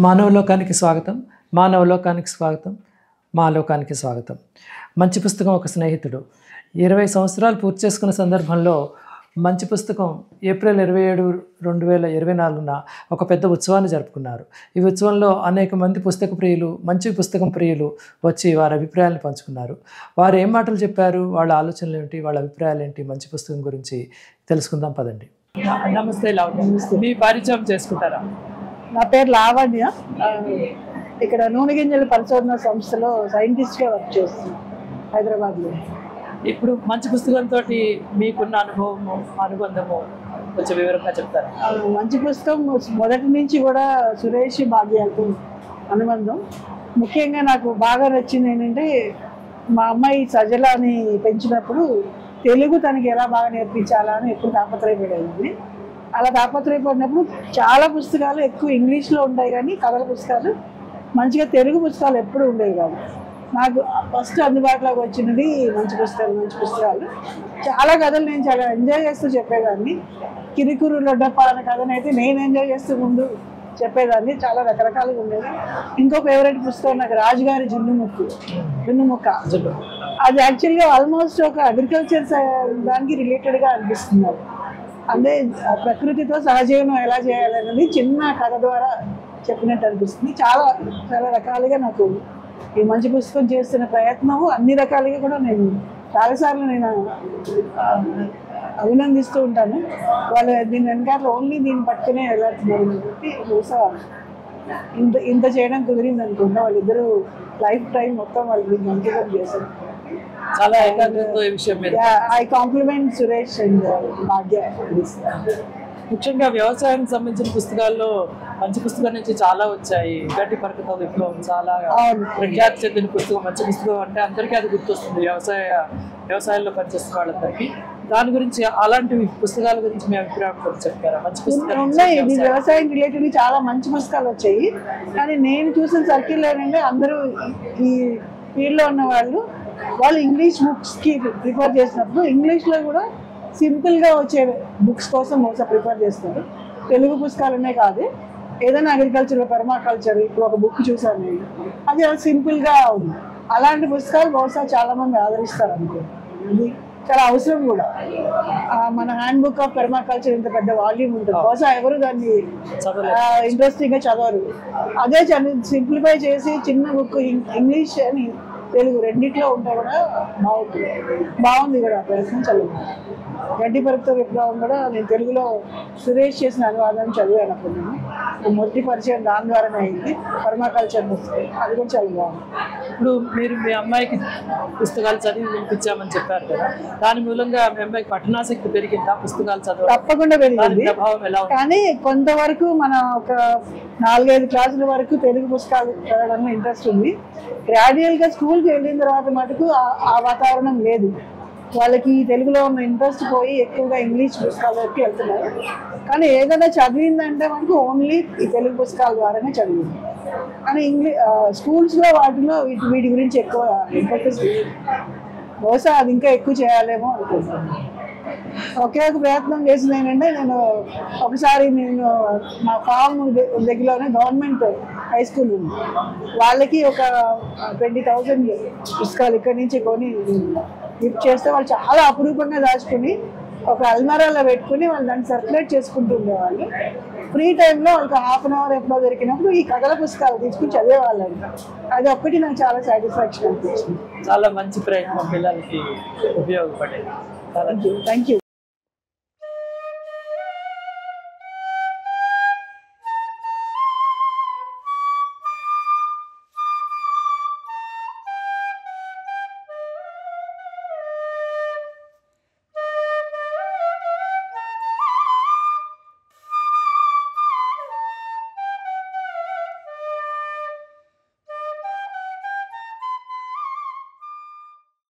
మానవలోకానికి స్వాగతం. మానవలోకానికి స్వాగతం. మాలోకానికి స్వాగతం. మంచి పుస్తకం ఒక స్నేహితుడు 20 సంవత్సరాలు పూర్తి చేసుకున్న సందర్భంలో మంచి పుస్తకం ఏప్రిల్ 27, 2024న ఒక పెద్ద ఉత్సవాన్ని జరుపుకున్నారు. ఈ ఉత్సవంలో అనేక మంది పుస్తక ప్రియులు, మంచి పుస్తకం ప్రియులు వచ్చి వారి అభిప్రాయాలను పంచుకున్నారు. వారు ఏం మాటలు చెప్పారు, వాళ్ళ ఆలోచనలు ఏమిటి, వాళ్ళ అభిప్రాయాలు ఏంటి, మంచి పుస్తకం గురించి తెలుసుకుందాం పదండి. నమస్తే లావణ్య, మీ పరిచయం చేసుకుంటారా? నా పేరు లావణ్య. ఇక్కడ నూనె గింజల పరిశోధన సంస్థలో సైంటిస్ట్గా వర్క్ చేస్తున్నాను హైదరాబాద్లో. ఇప్పుడు మంచి పుస్తకంతో మీకున్న అనుభవము, అనుబంధము కొంచెం వివరంగా చెప్తారా? మంచి పుస్తకం మొదటి నుంచి కూడా సురేష్ భాగ్యాలతో అనుబంధం. ముఖ్యంగా నాకు బాగా నచ్చింది ఏంటంటే, మా అమ్మాయి సజలాని పెంచినప్పుడు తెలుగు తనకి ఎలా బాగా నేర్పించాలా అని ఎప్పుడు తాపత్రయపడేది. అలా తాపత్రయపడినప్పుడు చాలా పుస్తకాలు ఎక్కువ ఇంగ్లీష్లో ఉంటాయి, కానీ కథల పుస్తకాలు మంచిగా తెలుగు పుస్తకాలు ఎప్పుడు ఉండేవి కాదు. నాకు ఫస్ట్ అందుబాటులోకి వచ్చినది మంచి పుస్తకాలు. చాలా కథలు నేను చాలా ఎంజాయ్ చేస్తూ చెప్పేదాన్ని. కిరికురు లొడ్డప్ప అనే కథను అయితే నేను ఎంజాయ్ చేస్తూ ముందు చెప్పేదాన్ని. చాలా రకరకాలుగా ఉండేది. ఇంకో ఫేవరెట్ పుస్తకం నాకు రాజుగారి జున్నుముక్క. అది యాక్చువల్గా ఆల్మోస్ట్ ఒక అగ్రికల్చర్ దానికి రిలేటెడ్గా అనిపిస్తుంది. అంటే ప్రకృతితో సహజీవనం ఎలా చేయాలనేది చిన్న కథ ద్వారా చెప్పినట్టు అనిపిస్తుంది. చాలా చాలా రకాలుగా నాకు ఈ మంచి పుస్తకం చేస్తున్న ప్రయత్నము అన్ని రకాలుగా కూడా నేను చాలాసార్లు అభినందిస్తూ ఉంటాను. వాళ్ళు దీని వెనకాల ఓన్లీ దీన్ని పట్టుకునే వెళ్ళాడుతున్నారు కాబట్టి బహుశా ఇంత చేయడం కుదిరింది అనుకుంటా. వాళ్ళిద్దరూ లైఫ్ టైం మొత్తం వాళ్ళు దీన్ని అంకితం చేశారు. చాలా ఏకాగ్రత ఈ విషయం మీద. ఐ కాంప్లిమెంట్ సురేష్ అండ్ భాగ్య. ముఖ్యంగా వ్యవసాయానికి సంబంధించిన పుస్తకాల్లో మంచి పుస్తకం నుంచి చాలా వచ్చాయి. గడ్డి పరకతో విప్లవం చాలా ప్రఖ్యాతి చెందిన పుస్తకం. మంచి పుస్తకం అంటే అందరికీ అది గుర్తొస్తుంది, వ్యవసాయంలో పనిచేస్తున్న వాళ్ళందరికీ. దాని గురించి, అలాంటి పుస్తకాల గురించి మీ అభిప్రాయం కొంచెం చెప్తారా? మంచి పుస్తకాలు ఉన్నాయి. ఇది వ్యవసాయం రిలేటెడ్ చాలా మంచి పుస్తకాలు వచ్చాయి, కానీ నేను చూసిన సర్కిల్ ఏంటంటే అందరూ ఈ ఫీల్డ్లో ఉన్న వాళ్ళు ఇంగ్లీష్ బుక్స్కి ప్రిఫర్ చేసినప్పుడు ఇంగ్లీష్లో కూడా సింపుల్గా వచ్చే బుక్స్ కోసం బహుశా ప్రిఫర్ చేస్తారు. తెలుగు పుస్తకాలనే కాదు, ఏదైనా అగ్రికల్చర్, పర్మాకల్చర్, ఇప్పుడు ఒక బుక్ చూసాను నేను, అది సింపుల్గా ఉంది. అలాంటి పుస్తకాలు బహుశా చాలామంది ఆదరిస్తారు అనుకుంటున్నాను. ఇది చాలా అవసరం కూడా. మన హ్యాండ్ బుక్ ఆఫ్ పర్మాకల్చర్ ఇంత పెద్ద వాల్యూమ్ ఉంటుంది, బహుశా ఎవరు దాన్ని ఇంట్రెస్టింగ్గా చదవరు. అదే సింప్లిఫై చేసి చిన్న బుక్ ఇంగ్లీష్ అని తెలుగు రెండిట్లో ఉంటే కూడా బాగుంది కూడా. ప్రయత్నం చదివాను. గడ్డి పరకతో విప్లవం కూడా నేను తెలుగులో సురేష్ చేసిన అనువాదం చదివాను. అప్పుడు నేను మొదటి పరిచయం దాని ద్వారానే అయింది. పర్మాకల్చర్ పుస్తకం అది కూడా చాలా బాగుంది. ఇప్పుడు మీరు మీ అమ్మాయికి పుస్తకాలు చదివి వినిపించామని చెప్పారు కదా, దాని మూలంగా మీ అమ్మాయికి పఠనాసక్తి పెరిగిందా? పుస్తకాలు చదవడం తప్పకుండా పెరిగింది, కానీ కొంతవరకు మన ఒక 4-5 క్లాసుల వరకు తెలుగు పుస్తకాలు చదవడంలో ఇంట్రెస్ట్ ఉంది. గ్రాడ్యువల్గా స్కూల్కి వెళ్ళిన తర్వాత మటుకు ఆ వాతావరణం లేదు. వాళ్ళకి తెలుగులో ఉన్న ఇంట్రెస్ట్ పోయి ఎక్కువగా ఇంగ్లీష్ పుస్తకాలకి వెళ్తున్నారు. కానీ ఏదైనా చదివిందంటే మనకు ఓన్లీ ఈ తెలుగు పుస్తకాల ద్వారానే చదివింది. కానీ స్కూల్స్లో వాటిలో వీటి గురించి ఎక్కువ ఇంపార్టెన్స్ బహుశా అది ఇంకా ఎక్కువ చేయాలేమో అనుకుంటున్నాను. ఒకే ఒక ప్రయత్నం చేసింది ఏంటంటే, ఒకసారి మా ఫామ్ దగ్గరలోనే గవర్నమెంట్ హై స్కూల్ ఉంది, వాళ్ళకి ఒక 20,000 పుస్తకాలు ఇక్కడి నుంచి కొని గిఫ్ట్ చేస్తే వాళ్ళు చాలా అపురూపంగా దాచుకుని ఒక అల్మారాలో పెట్టుకుని వాళ్ళు దాన్ని సర్క్యులేట్ చేసుకుంటూ ఉండేవాళ్ళు. ఫ్రీ టైంలో వాళ్ళకి ½ అన్ అవర్ ఎప్పుడో దొరికినప్పుడు ఈ కథల పుస్తకాలు తీసుకుని చదివేవాళ్ళంట. అది ఒక్కటి నాకు చాలా సాటిస్ఫాక్షన్ అనిపించింది. చాలా మంచి ప్రయత్నం, పిల్లలకి ఉపయోగపడేది. Thank you.